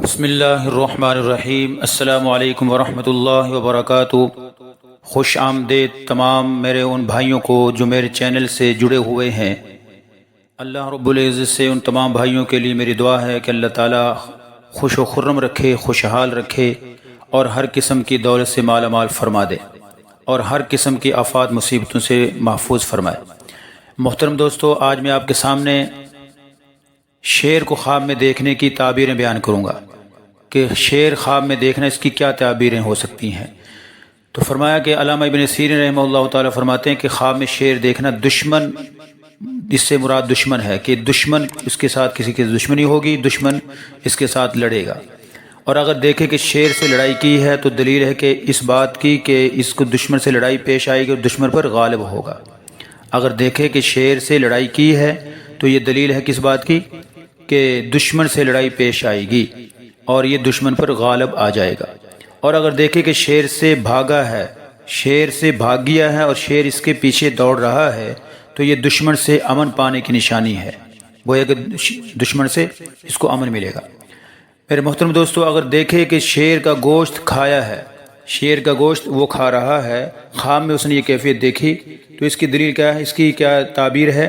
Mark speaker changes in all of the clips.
Speaker 1: بسم اللہ الرحمن الرحیم۔ السلام علیکم ورحمۃ اللہ وبرکاتہ۔ خوش آمدید تمام میرے ان بھائیوں کو جو میرے چینل سے جڑے ہوئے ہیں۔ اللہ رب العزت سے ان تمام بھائیوں کے لیے میری دعا ہے کہ اللہ تعالیٰ خوش و خرم رکھے، خوشحال رکھے اور ہر قسم کی دولت سے مالا مال فرما دے اور ہر قسم کی آفات مصیبتوں سے محفوظ فرمائے۔ محترم دوستو، آج میں آپ کے سامنے شیر کو خواب میں دیکھنے کی تعبیریں بیان کروں گا کہ شیر خواب میں دیکھنا، اس کی کیا تعبیریں ہو سکتی ہیں۔ تو فرمایا کہ علامہ ابن سیرین رحمہ اللہ تعالیٰ فرماتے ہیں کہ خواب میں شیر دیکھنا دشمن، اس سے مراد دشمن ہے کہ دشمن اس کے ساتھ کسی کی دشمنی ہوگی، دشمن اس کے ساتھ لڑے گا۔ اور اگر دیکھے کہ شیر سے لڑائی کی ہے تو دلیل ہے کہ اس بات کی کہ اس کو دشمن سے لڑائی پیش آئے گی اور دشمن پر غالب ہوگا۔ اگر دیکھے کہ شیر سے لڑائی کی ہے تو یہ دلیل ہے کس بات کی کہ دشمن سے لڑائی پیش آئے گی اور یہ دشمن پر غالب آ جائے گا۔ اور اگر دیکھے کہ شیر سے بھاگا ہے، شیر سے بھاگ گیا ہے اور شیر اس کے پیچھے دوڑ رہا ہے تو یہ دشمن سے امن پانے کی نشانی ہے، گویا کہ دشمن سے اس کو امن ملے گا۔ میرے محترم دوستو، اگر دیکھے کہ شیر کا گوشت کھایا ہے، شیر کا گوشت وہ کھا رہا ہے، خواب میں اس نے یہ کیفیت دیکھی تو اس کی دلیل کیا ہے، اس کی کیا تعبیر ہے؟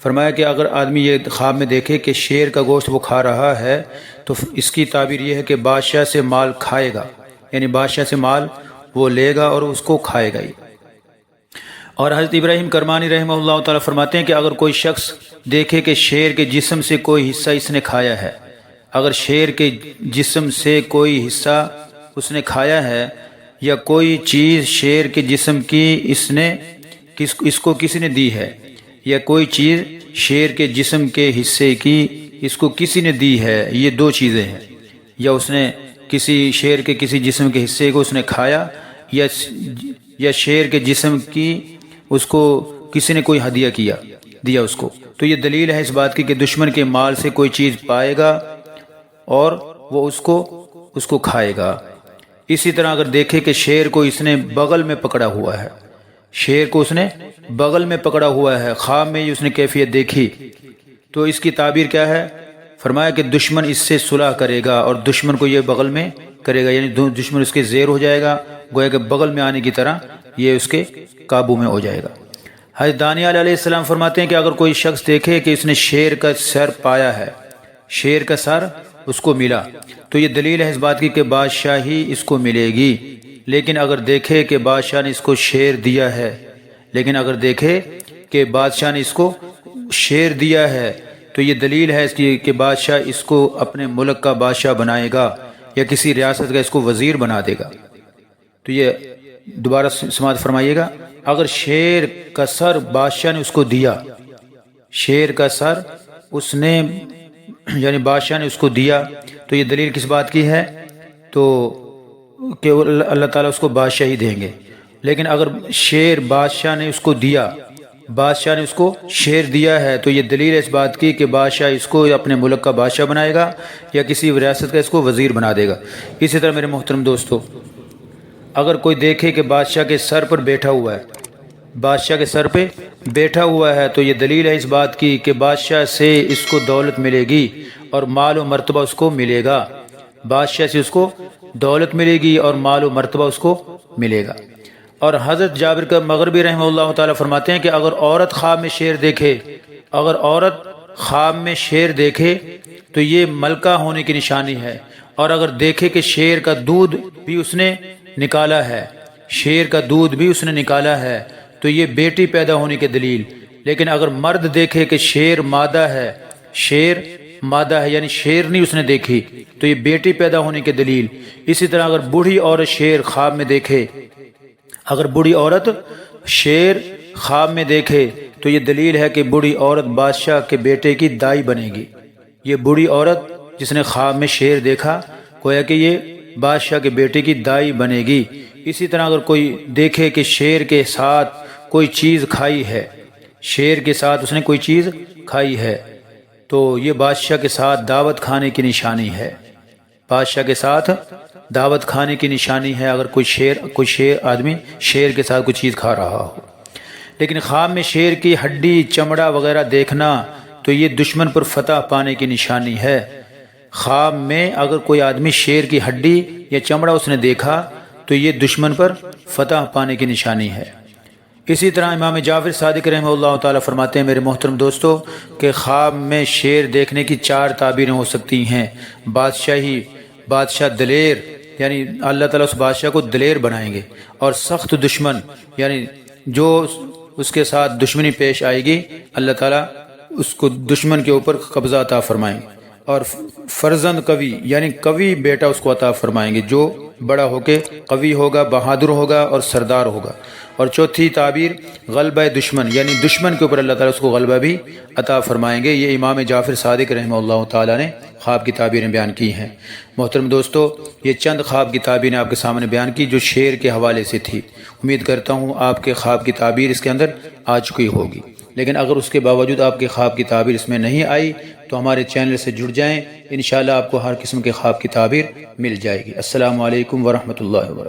Speaker 1: فرمایا کہ اگر آدمی یہ خواب میں دیکھے کہ شیر کا گوشت وہ کھا رہا ہے تو اس کی تعبیر یہ ہے کہ بادشاہ سے مال کھائے گا، یعنی بادشاہ سے مال وہ لے گا اور اس کو کھائے گا ہی۔ اور حضرت ابراہیم کرمانی رحمہ اللہ تعالیٰ فرماتے ہیں کہ اگر کوئی شخص دیکھے کہ شیر کے جسم سے کوئی حصہ اس نے کھایا ہے، اگر شیر کے جسم سے کوئی حصہ اس نے کھایا ہے یا کوئی چیز شیر کے جسم کی اس کو کسی نے دی ہے، یا کوئی چیز شیر کے جسم کے حصے کی اس کو کسی نے دی ہے، یہ دو چیزیں ہیں، یا اس نے کسی شیر کے کسی جسم کے حصے کو اس نے کھایا یا شیر کے جسم کی اس کو کسی نے کوئی ہدیہ دیا اس کو، تو یہ دلیل ہے اس بات کی کہ دشمن کے مال سے کوئی چیز پائے گا اور وہ اس کو کھائے گا۔ اسی طرح اگر دیکھے کہ شیر کو اس نے بغل میں پکڑا ہوا ہے، شیر کو اس نے بغل میں پکڑا ہوا ہے، خواب میں اس نے کیفیت دیکھی تو اس کی تعبیر کیا ہے؟ فرمایا کہ دشمن اس سے صلح کرے گا اور دشمن کو یہ بغل میں کرے گا، یعنی دشمن اس کے زیر ہو جائے گا، گویا کہ بغل میں آنے کی طرح یہ اس کے قابو میں ہو جائے گا۔ حضرت دانیال علیہ السلام فرماتے ہیں کہ اگر کوئی شخص دیکھے کہ اس نے شیر کا سر پایا ہے، شیر کا سر اس کو ملا تو یہ دلیل ہے اس بات کی کہ بادشاہی اس کو ملے گی۔ لیکن اگر دیکھے کہ بادشاہ نے اس کو شیر دیا ہے، تو یہ دلیل ہے اس کی کہ بادشاہ اس کو اپنے ملک کا بادشاہ بنائے گا یا کسی ریاست کا اس کو وزیر بنا دے گا۔ تو یہ دوبارہ سماعت فرمائیے گا، اگر شیر کا سر بادشاہ نے اس کو دیا، شیر کا سر اس نے یعنی بادشاہ نے اس کو دیا تو یہ دلیل کس بات کی ہے؟ تو کہ اللہ تعالیٰ اس کو بادشاہی دیں گے۔ لیکن اگر شیر بادشاہ نے اس کو دیا، بادشاہ نے اس کو شیر دیا ہے تو یہ دلیل ہے اس بات کی کہ بادشاہ اس کو اپنے ملک کا بادشاہ بنائے گا یا کسی ریاست کا اس کو وزیر بنا دے گا۔ اسی طرح میرے محترم دوستو، اگر کوئی دیکھے کہ بادشاہ کے سر پر بیٹھا ہوا ہے، بادشاہ کے سر پہ بیٹھا ہوا ہے تو یہ دلیل ہے اس بات کی کہ بادشاہ سے اس کو دولت ملے گی اور مال و مرتبہ اس کو ملے گا، بادشاہ سے اس کو دولت ملے گی اور مال و مرتبہ اس کو ملے گا۔ اور حضرت جابر کا مغربی رحمہ اللہ تعالیٰ فرماتے ہیں کہ اگر عورت خواب میں شیر دیکھے، اگر عورت خواب میں شیر دیکھے تو یہ ملکہ ہونے کی نشانی ہے، اور اگر دیکھے کہ شیر کا دودھ بھی اس نے نکالا ہے، شیر کا دودھ بھی اس نے نکالا ہے تو یہ بیٹی پیدا ہونے کی دلیل۔ لیکن اگر مرد دیکھے کہ شیر مادہ ہے، شیر مادہ ہے یعنی شیرنی اس نے دیکھی تو یہ بیٹی پیدا ہونے کی دلیل۔ اسی طرح اگر بوڑھی عورت شیر خواب میں دیکھے، اگر بوڑھی عورت شیر خواب میں دیکھے تو یہ دلیل ہے کہ بوڑھی عورت بادشاہ کے بیٹے کی دائی بنے گی۔ یہ بوڑھی عورت جس نے خواب میں شیر دیکھا گویا کہ یہ بادشاہ کے بیٹے کی دائی بنے گی۔ اسی طرح اگر کوئی دیکھے کہ شیر کے ساتھ کوئی چیز کھائی ہے، شیر کے ساتھ اس نے کوئی چیز کھائی ہے تو یہ بادشاہ کے ساتھ دعوت کھانے کی نشانی ہے، بادشاہ کے ساتھ دعوت کھانے کی نشانی ہے اگر کوئی شیر آدمی شیر کے ساتھ کوئی چیز کھا رہا ہو۔ لیکن خواب میں شیر کی ہڈی، چمڑا وغیرہ دیکھنا تو یہ دشمن پر فتح پانے کی نشانی ہے۔ خواب میں اگر کوئی آدمی شیر کی ہڈی یا چمڑا اس نے دیکھا تو یہ دشمن پر فتح پانے کی نشانی ہے۔ اسی طرح امام جعفر صادق رحمہ اللہ تعالیٰ فرماتے ہیں میرے محترم دوستو کہ خواب میں شیر دیکھنے کی 4 تعبیریں ہو سکتی ہیں۔ بادشاہی، بادشاہ دلیر، یعنی اللہ تعالیٰ اس بادشاہ کو دلیر بنائیں گے، اور سخت دشمن، یعنی جو اس کے ساتھ دشمنی پیش آئے گی اللہ تعالیٰ اس کو دشمن کے اوپر قبضہ عطا فرمائیں گے، اور فرزند قوی، یعنی قوی بیٹا اس کو عطا فرمائیں گے جو بڑا ہو کے قوی ہوگا، بہادر ہوگا اور سردار ہوگا۔ اور چوتھی تعبیر غلبہ دشمن، یعنی دشمن کے اوپر اللہ تعالیٰ اس کو غلبہ بھی عطا فرمائیں گے۔ یہ امام جعفر صادق رحمہ اللہ تعالیٰ نے خواب کی تعبیریں بیان کی ہیں۔ محترم دوستو، یہ چند خواب کی تعبیریں آپ کے سامنے بیان کی جو شیر کے حوالے سے تھی۔ امید کرتا ہوں آپ کے خواب کی تعبیر اس کے اندر آ چکی ہوگی، لیکن اگر اس کے باوجود آپ کے خواب کی تعبیر اس میں نہیں آئی تو ہمارے چینل سے جڑ جائیں، انشاءاللہ آپ کو ہر قسم کے خواب کی تعبیر مل جائے گی۔ السلام علیکم ورحمۃ اللہ وبرکاتہ۔